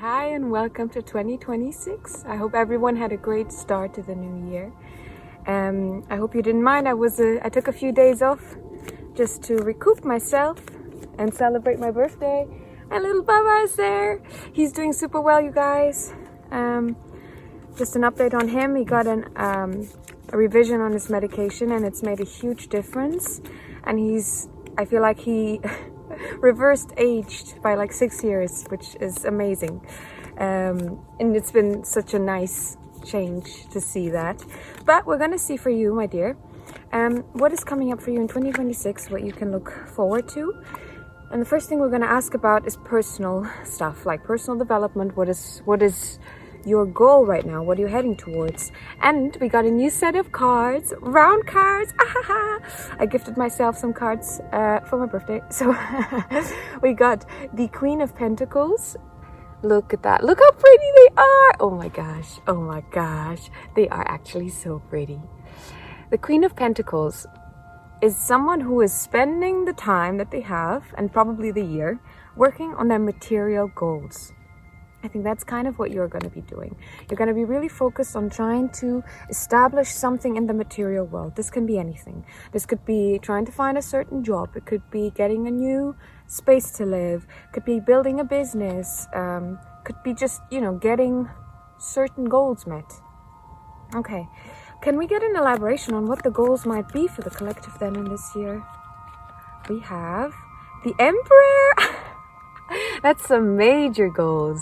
Hi and welcome to 2026. I hope everyone had a great start to the new year. I hope you didn't mind. I took a few days off just to recoup myself and celebrate my birthday. And little Baba is there. He's doing super well, you guys. Just an update on him. He got a revision on his medication and it's made a huge difference. And I feel like he reversed aged by like 6 years, which is amazing. And it's been such a nice change to see that. But we're gonna see for you, my dear, what is coming up for you in 2026, what you can look forward to. And the first thing we're gonna ask about is personal stuff, like personal development. What is your goal right now? What are you heading towards? And we got a new set of cards, round cards. I gifted myself some cards for my birthday. So we got the Queen of Pentacles. Look at that. Look how pretty they are. Oh my gosh. Oh my gosh. They are actually so pretty. The Queen of Pentacles is someone who is spending the time that they have, and probably the year, working on their material goals. I think that's kind of what you're going to be doing. You're going to be really focused on trying to establish something in the material world. This can be anything. This could be trying to find a certain job. It could be getting a new space to live. It could be building a business. Could be just, getting certain goals met. Okay. Can we get an elaboration on what the goals might be for the collective then in this year? We have the Emperor. That's some major goals.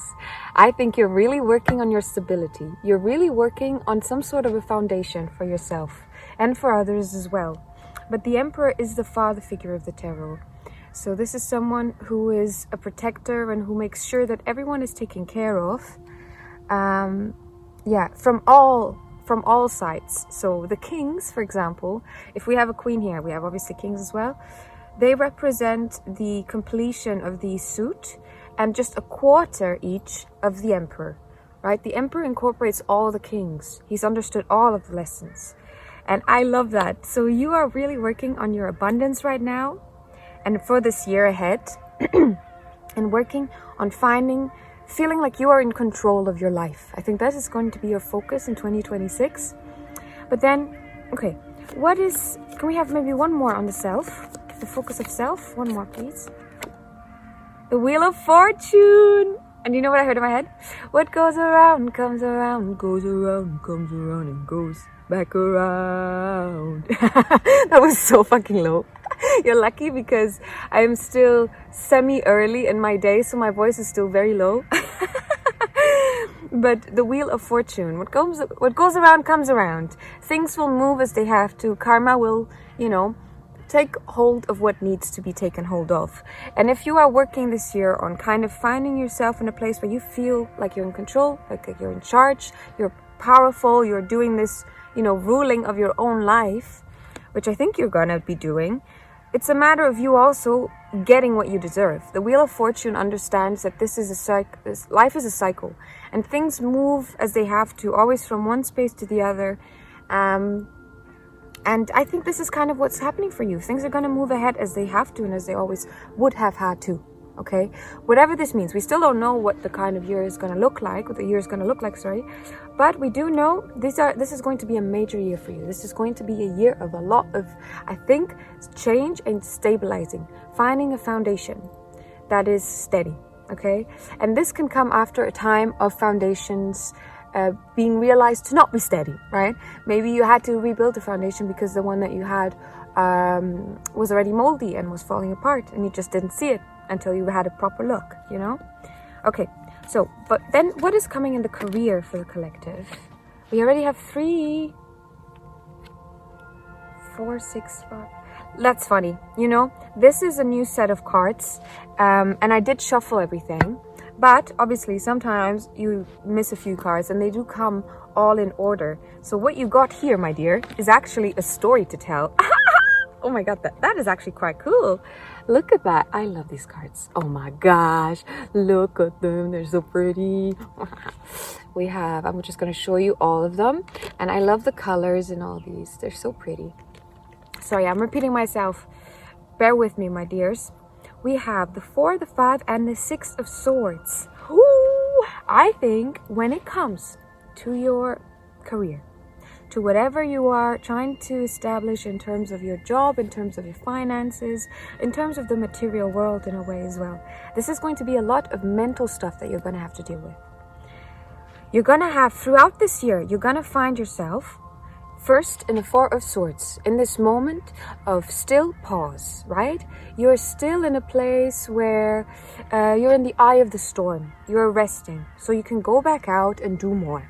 I think you're really working on your stability. You're really working on some sort of a foundation for yourself and for others as well. But the Emperor is the father figure of the tarot. So this is someone who is a protector and who makes sure that everyone is taken care of. From all sides. So the kings, for example, if we have a queen here, we have obviously kings as well. They represent the completion of the suit and just a quarter each of the emperor, right? The emperor incorporates all the kings. He's understood all of the lessons. And I love that. So you are really working on your abundance right now and for this year ahead and working on feeling like you are in control of your life. I think that is going to be your focus in 2026. But then, okay, can we have maybe one more on the self? The focus of self. One more, please. The Wheel of Fortune. And you know what I heard in my head? What goes around, comes around, goes around, comes around, and goes back around. That was so fucking low. You're lucky because I am still semi-early in my day, so my voice is still very low. But the Wheel of Fortune, what goes around comes around. Things will move as they have to. Karma will, take hold of what needs to be taken hold of. And if you are working this year on kind of finding yourself in a place where you feel like you're in control, like you're in charge, you're powerful, you're doing this, ruling of your own life, which I think you're gonna be doing, it's a matter of you also getting what you deserve. The Wheel of Fortune understands that life is a cycle, and things move as they have to, always from one space to the other. And I think this is kind of what's happening for you. Things are going to move ahead as they have to and as they always would have had to. Okay? Whatever this means. We still don't know what the kind of year is going to look like, But we do know this is going to be a major year for you. This is going to be a year of a lot of, I think, change and stabilizing. Finding a foundation that is steady. Okay? And this can come after a time of foundations being realized to not be steady, right? Maybe you had to rebuild the foundation because the one that you had was already moldy and was falling apart, and you just didn't see it until you had a proper look, Okay, so, but then what is coming in the career for the collective? We already have 3, 4, 6, 5. That's funny, This is a new set of cards, and I did shuffle everything. But obviously, sometimes you miss a few cards and they do come all in order. So what you got here, my dear, is actually a story to tell. Oh my God, that is actually quite cool. Look at that. I love these cards. Oh my gosh. Look at them. They're so pretty. I'm just going to show you all of them. And I love the colors in all these. They're so pretty. Sorry, I'm repeating myself. Bear with me, my dears. We have the 4, the 5, and the 6 of Swords. Ooh, I think when it comes to your career, to whatever you are trying to establish in terms of your job, in terms of your finances, in terms of the material world in a way as well, this is going to be a lot of mental stuff that you're going to have to deal with. You're going to have, throughout this year, you're going to find yourself first in the Four of Swords, in this moment of still pause, right? You're still in a place where you're in the eye of the storm. You're resting, so you can go back out and do more.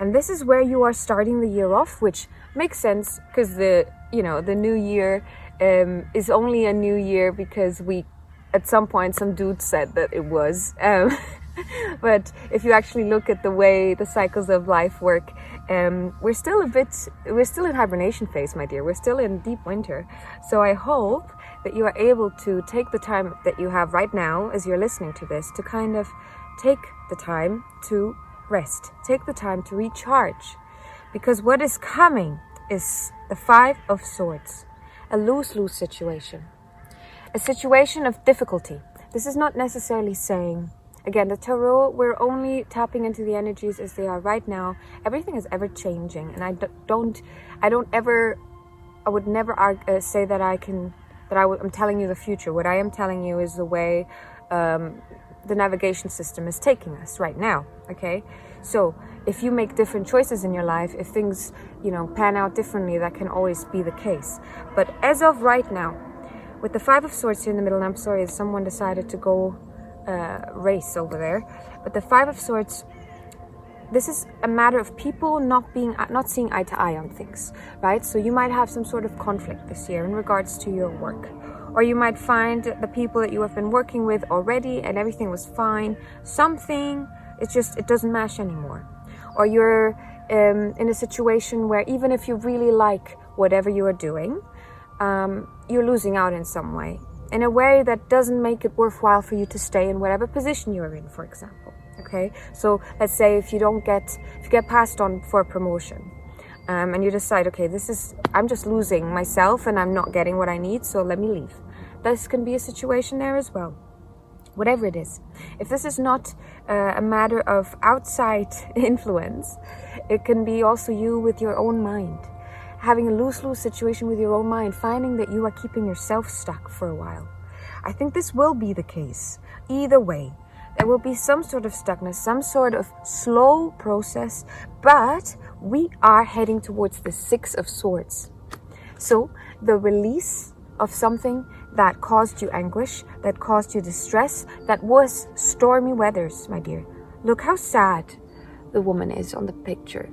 And this is where you are starting the year off, which makes sense because the new year is only a new year because at some point, some dude said that it was. But if you actually look at the way the cycles of life work, we're still in hibernation phase, my dear. We're still in deep winter. So I hope that you are able to take the time that you have right now as you're listening to this to kind of take the time to rest. Take the time to recharge. Because what is coming is the Five of Swords. A lose-lose situation. A situation of difficulty. This is not necessarily saying, again, the tarot, we're only tapping into the energies as they are right now. Everything is ever changing, and I would never say that I'm telling you the future. What I am telling you is the way the navigation system is taking us right now. Okay, so if you make different choices in your life, if things pan out differently, that can always be the case. But as of right now, with the Five of Swords here in the middle, and I'm sorry if someone decided to go race over there, but the Five of Swords, this is a matter of people not seeing eye to eye on things, right? So you might have some sort of conflict this year in regards to your work, or you might find the people that you have been working with already and everything was fine, it doesn't match anymore. Or you're in a situation where even if you really like whatever you are doing, you're losing out in some way, in a way that doesn't make it worthwhile for you to stay in whatever position you're in, for example. Okay, so let's say if you get passed on for a promotion, and you decide, okay, I'm just losing myself and I'm not getting what I need, so let me leave. This can be a situation there as well. Whatever it is, if this is not a matter of outside influence, it can be also you with your own mind. Having a lose-lose situation with your own mind, finding that you are keeping yourself stuck for a while. I think this will be the case. Either way, there will be some sort of stuckness, some sort of slow process, but we are heading towards the Six of Swords. So the release of something that caused you anguish, that caused you distress, that was stormy weathers, my dear. Look how sad the woman is on the picture.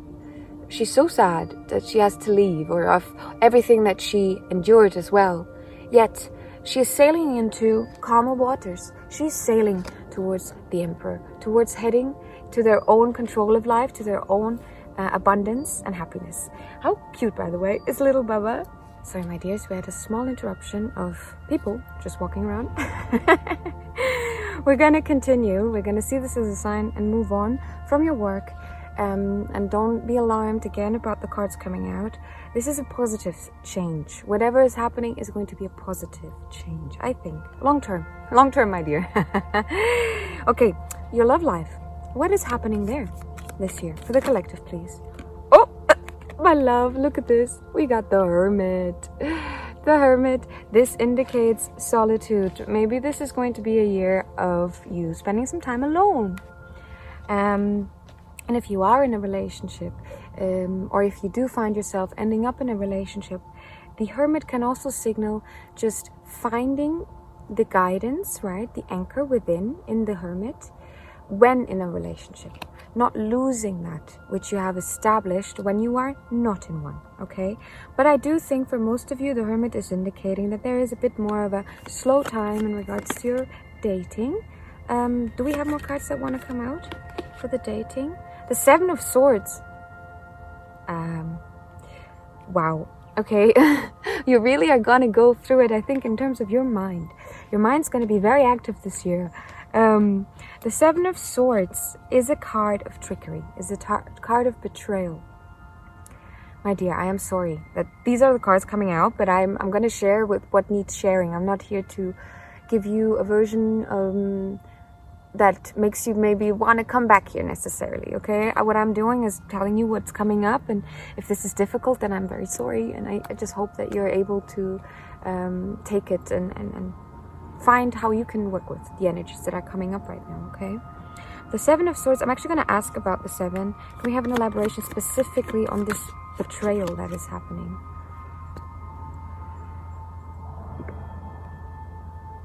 She's so sad that she has to leave, or of everything that she endured as well. Yet, she is sailing into calmer waters. She's sailing towards the Emperor, towards heading to their own control of life, to their own abundance and happiness. How cute, by the way, is little Baba. Sorry, my dears, we had a small interruption of people just walking around. We're going to continue. We're going to see this as a sign and move on from your work. And don't be alarmed again about the cards coming out. This is a positive change. Whatever is happening is going to be a positive change, I think. Long term, my dear. Okay, your love life. What is happening there this year? For the collective, please. Oh, my love, look at this. We got the Hermit. The Hermit. This indicates solitude. Maybe this is going to be a year of you spending some time alone. And if you are in a relationship, or if you do find yourself ending up in a relationship, the Hermit can also signal just finding the guidance, right? The anchor within in the Hermit when in a relationship. Not losing that which you have established when you are not in one, okay? But I do think for most of you, the Hermit is indicating that there is a bit more of a slow time in regards to your dating. Do we have more cards that want to come out for the dating? The Seven of Swords. Wow. Okay. You really are going to go through it, I think, in terms of your mind. Your mind's going to be very active this year. The Seven of Swords is a card of trickery, is a card of betrayal. My dear, I am sorry that these are the cards coming out, but I'm going to share with what needs sharing. I'm not here to give you a version that makes you maybe want to come back here necessarily, okay? What I'm doing is telling you what's coming up, and if this is difficult, then I'm very sorry, and I just hope that you're able to take it and find how you can work with the energies that are coming up right now, okay? The Seven of Swords, I'm actually going to ask about the Seven. Can we have an elaboration specifically on this betrayal that is happening?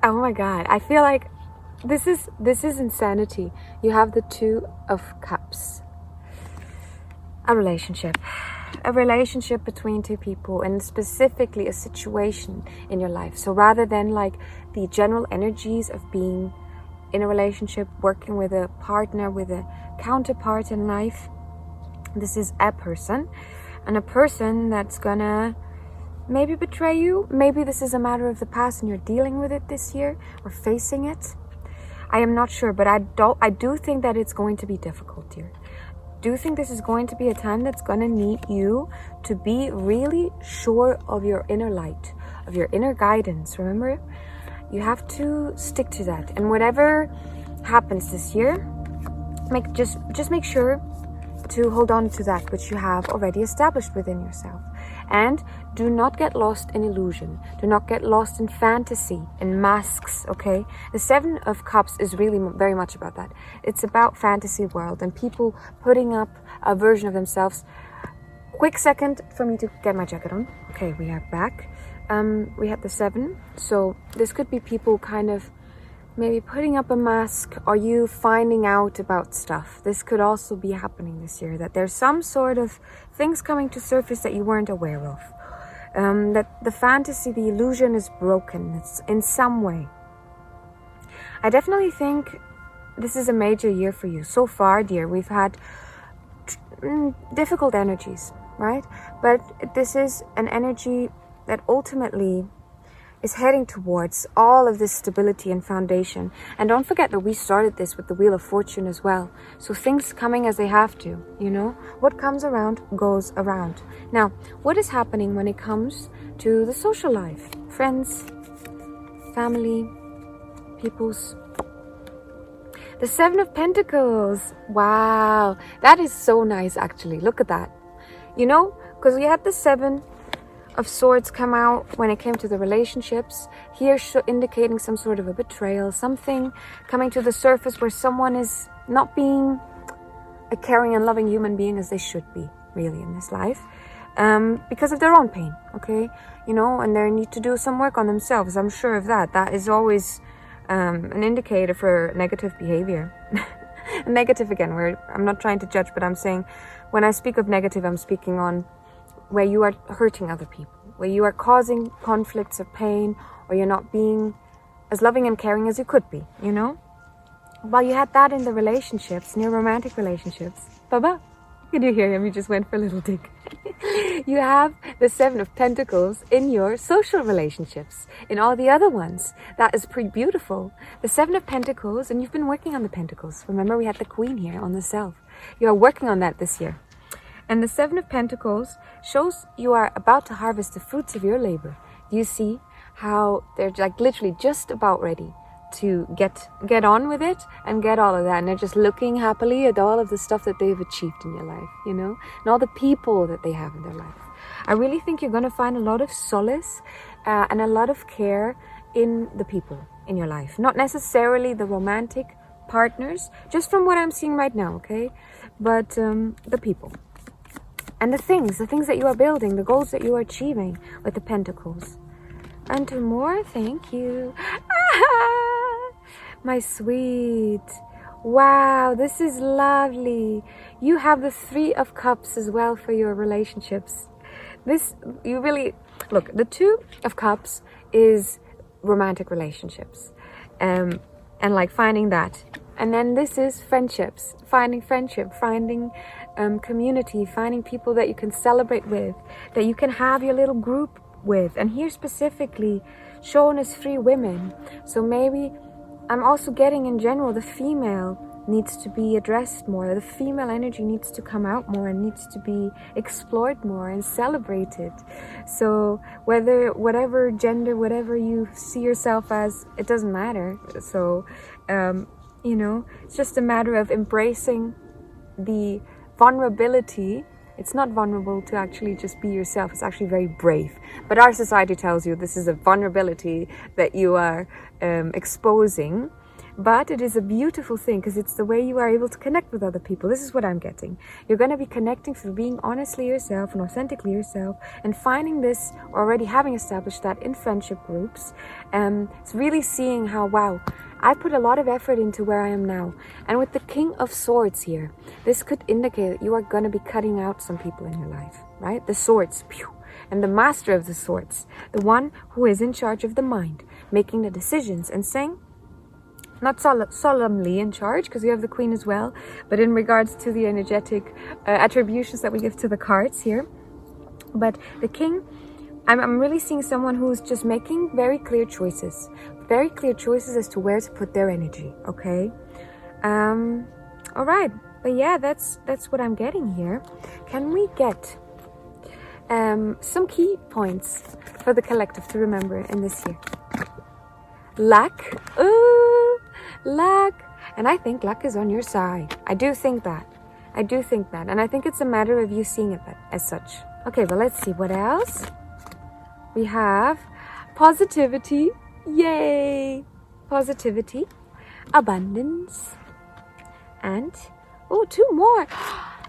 Oh my God, I feel like this is insanity. You have the Two of Cups. A relationship between two people, and specifically a situation in your life. So rather than like the general energies of being in a relationship, working with a partner, with a counterpart in life, this is a person, and a person that's gonna maybe betray you. Maybe this is a matter of the past and you're dealing with it this year or facing it. I am not sure, but I do think that it's going to be difficult here. Do think this is going to be a time that's going to need you to be really sure of your inner light, of your inner guidance. Remember, you have to stick to that. And whatever happens this year, just make sure to hold on to that which you have already established within yourself. And do not get lost in illusion. Do not get lost in fantasy, in masks, okay? The Seven of Cups is really very much about that. It's about fantasy world and people putting up a version of themselves. Quick second for me to get my jacket on. Okay, we are back. We had the Seven. So this could be people kind of maybe putting up a mask, or you finding out about stuff. This could also be happening this year, that there's some sort of things coming to surface that you weren't aware of. That the fantasy, the illusion is broken. It's in some way. I definitely think this is a major year for you. So far, dear, we've had difficult energies, right? But this is an energy that ultimately is heading towards all of this stability and foundation. And don't forget that we started this with the Wheel of Fortune as well. So things coming as they have to, you know? What comes around goes around. Now, what is happening when it comes to the social life? Friends, family, peoples. The Seven of Pentacles. Wow, that is so nice actually. Look at that. You know, because we had the Seven of Swords come out when it came to the relationships. Here indicating some sort of a betrayal, something coming to the surface where someone is not being a caring and loving human being as they should be, really, in this life, because of their own pain, okay? You know, and they need to do some work on themselves. I'm sure of that. That is always an indicator for negative behavior. Negative again, where I'm not trying to judge, but I'm saying when I speak of negative, I'm speaking on where you are hurting other people, where you are causing conflicts or pain, or you're not being as loving and caring as you could be, you know? While you had that in the relationships, in your romantic relationships, Baba, can you hear him? He just went for a little dig. You have the Seven of Pentacles in your social relationships, in all the other ones. That is pretty beautiful. The Seven of Pentacles, and you've been working on the Pentacles. Remember, we had the Queen here on the Self. You are working on that this year. And the Seven of Pentacles shows you are about to harvest the fruits of your labor. You see how they're like literally just about ready to get on with it and get all of that. And they're just looking happily at all of the stuff that they've achieved in your life, you know, and all the people that they have in their life. I really think you're going to find a lot of solace and a lot of care in the people in your life. Not necessarily the romantic partners, just from what I'm seeing right now, okay? But the people. And the things that you are building, the goals that you are achieving with the Pentacles. And to more, thank you. My sweet. Wow, this is lovely. You have the Three of Cups as well for your relationships. You really, look, the Two of Cups is romantic relationships. And like finding that. And then this is friendships, finding friendship, finding community, finding people that you can celebrate with, that you can have your little group with. And here specifically shown as 3 women. So maybe I'm also getting in general the female needs to be addressed more. The female energy needs to come out more and needs to be explored more and celebrated. So whatever gender, whatever you see yourself as, it doesn't matter. So You know, it's just a matter of embracing the vulnerability. It's not vulnerable to actually just be yourself. It's actually very brave. But our society tells you this is a vulnerability that you are exposing. But it is a beautiful thing because it's the way you are able to connect with other people. This is what I'm getting. You're going to be connecting through being honestly yourself and authentically yourself, and finding this, already having established that in friendship groups. It's really seeing how, wow, I put a lot of effort into where I am now. And with the King of Swords here, this could indicate that you are going to be cutting out some people in your life, right? The swords, pew, and the master of the swords, the one who is in charge of the mind, making the decisions and saying, not solemnly in charge, because you have the Queen as well, but in regards to the energetic attributions that we give to the cards here. But the King, I'm really seeing someone who's just making very clear choices as to where to put their energy, okay? All right, but yeah, that's what I'm getting here. Can we get some key points for the collective to remember in this year? Luck. Ooh, luck. And I think luck is on your side. I do think that. And I think it's a matter of you seeing it as such. Okay, well, let's see what else. We have positivity. Yay! Positivity, abundance, and, oh, 2 more.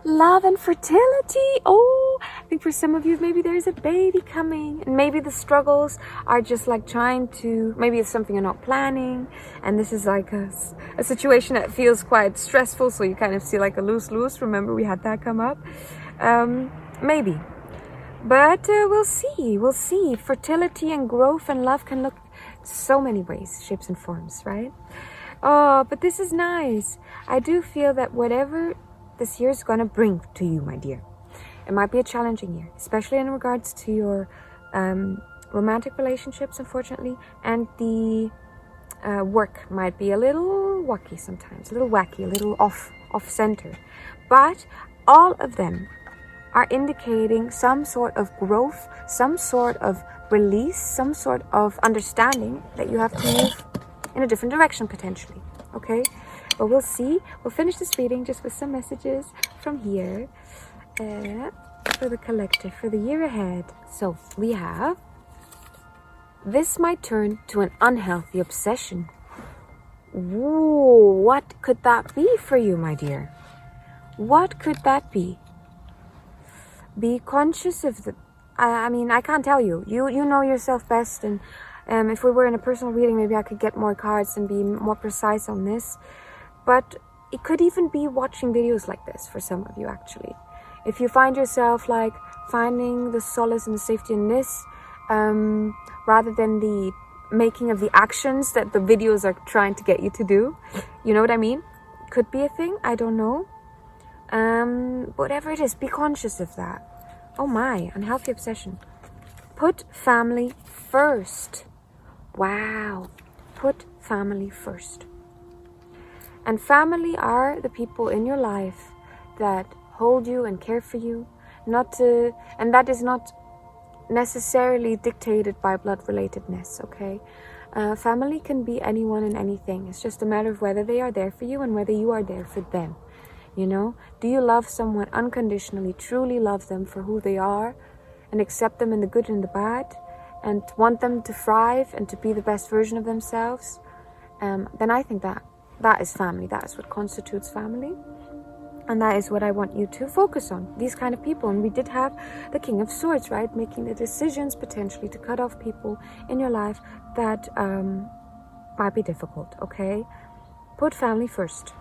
Love and fertility. Oh, I think for some of you, maybe there's a baby coming, and maybe the struggles are just like trying to, maybe it's something you're not planning, and this is like a situation that feels quite stressful, so you kind of see like a lose-lose. Remember, we had that come up. Maybe. But we'll see. Fertility and growth and love can look so many ways, shapes and forms, right? Oh, but this is nice. I do feel that whatever this year is going to bring to you, my dear, it might be a challenging year, especially in regards to your romantic relationships, unfortunately, and the work might be a little wacky sometimes, a little off center. But all of them are indicating some sort of growth, some sort of release, some sort of understanding that you have to move in a different direction potentially, okay? But we'll see. We'll finish this reading just with some messages from here for the collective, for the year ahead. So we have, this might turn to an unhealthy obsession. Ooh, what could that be for you, my dear? What could that be? Be conscious of the, I mean, I can't tell you. You know yourself best, and if we were in a personal reading, maybe I could get more cards and be more precise on this. But it could even be watching videos like this for some of you, actually. If you find yourself like finding the solace and the safety in this, rather than the making of the actions that the videos are trying to get you to do, you know what I mean? Could be a thing, I don't know. Whatever it is, be conscious of that. Oh my, unhealthy obsession. Put family first. Wow. Put family first. And family are the people in your life that hold you and care for you, and that is not necessarily dictated by blood relatedness, okay? Family can be anyone and anything. It's just a matter of whether they are there for you and whether you are there for them. You know, do you love someone unconditionally, truly love them for who they are, and accept them in the good and the bad, and want them to thrive and to be the best version of themselves? Then I think that is family. That is what constitutes family. And that is what I want you to focus on, these kind of people. And we did have the King of Swords, right? Making the decisions potentially to cut off people in your life that might be difficult, okay? Put family first.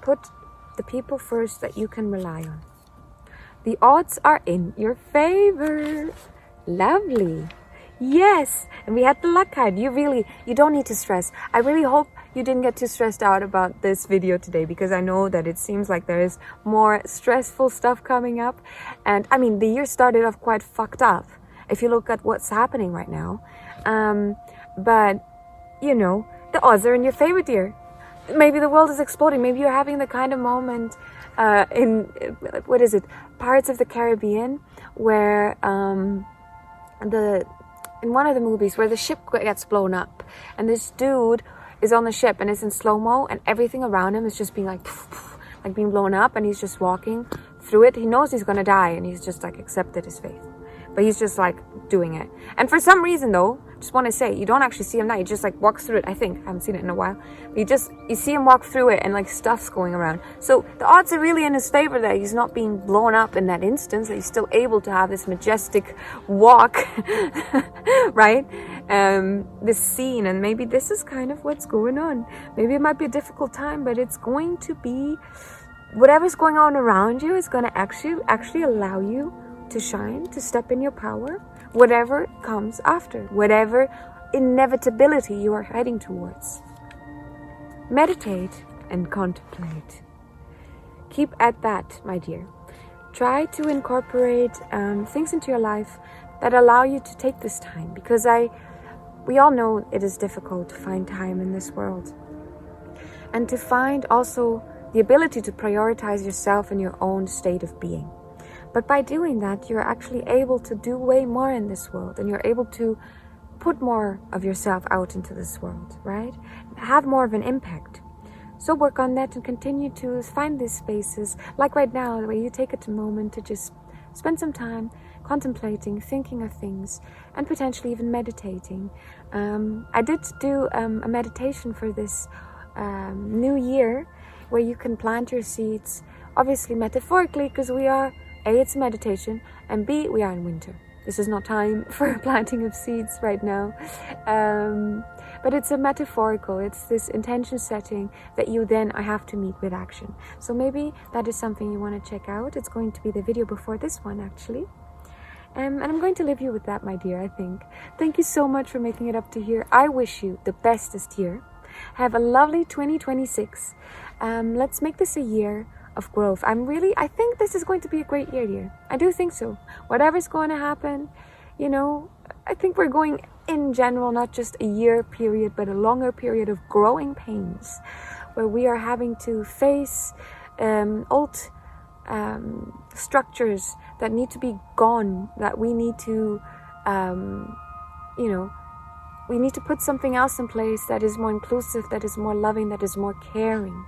Put the people first that you can rely on. The odds are in your favor. Lovely. Yes. And we had the luck card. You don't need to stress. I really hope you didn't get too stressed out about this video today, because I know that it seems like there is more stressful stuff coming up. And I mean, the year started off quite fucked up if you look at what's happening right now. But, you know, the odds are in your favor, dear. Maybe the world is exploding. Maybe you're having the kind of moment in, what is it, Pirates of the Caribbean, where in one of the movies where the ship gets blown up, and this dude is on the ship and is in slow-mo, and everything around him is just being like being blown up, and he's just walking through it. He knows he's gonna die, and he's just like accepted his fate, but he's just like doing it. And for some reason though, just want to say, you don't actually see him die. He just like walks through it. I haven't seen it in a while, but you see him walk through it, and like stuff's going around. So the odds are really in his favor that he's not being blown up in that instance, that he's still able to have this majestic walk, right? This scene, and maybe this is kind of what's going on. Maybe it might be a difficult time, but it's going to be, whatever's going on around you is going to actually allow you to shine, to step in your power, whatever comes after, whatever inevitability you are heading towards. Meditate and contemplate. Keep at that, my dear. Try to incorporate things into your life that allow you to take this time, because we all know it is difficult to find time in this world, and to find also the ability to prioritize yourself and your own state of being. But by doing that, you're actually able to do way more in this world, and you're able to put more of yourself out into this world, right? Have more of an impact. So work on that and continue to find these spaces, like right now, where you take a moment to just spend some time contemplating, thinking of things, and potentially even meditating. I did do a meditation for this new year, where you can plant your seeds, obviously metaphorically, because A, it's a meditation, and B, we are in winter. This is not time for planting of seeds right now. But it's a metaphorical, it's this intention setting that you then have to meet with action. So maybe that is something you want to check out. It's going to be the video before this one, actually. And I'm going to leave you with that, my dear, I think. Thank you so much for making it up to here. I wish you the bestest year. Have a lovely 2026. Let's make this a year of growth. I think this is going to be a great year, dear. I do think so. Whatever's going to happen, I think we're going in general, not just a year period, but a longer period of growing pains, where we are having to face old structures that need to be gone, that we need to, we need to put something else in place that is more inclusive, that is more loving, that is more caring.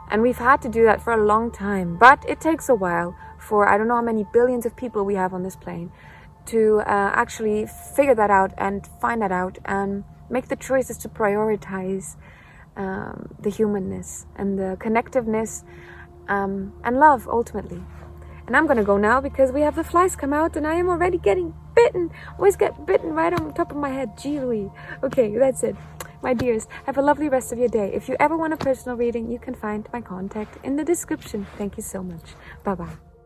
And we've had to do that for a long time, but it takes a while for, I don't know how many billions of people we have on this plane, to actually figure that out and find that out and make the choices to prioritize the humanness and the connectiveness and love, ultimately. And I'm gonna go now because we have the flies come out and I am already getting bitten. Always get bitten right on top of my head. Gee Louise. Okay, that's it. My dears, have a lovely rest of your day. If you ever want a personal reading, you can find my contact in the description. Thank you so much. Bye-bye.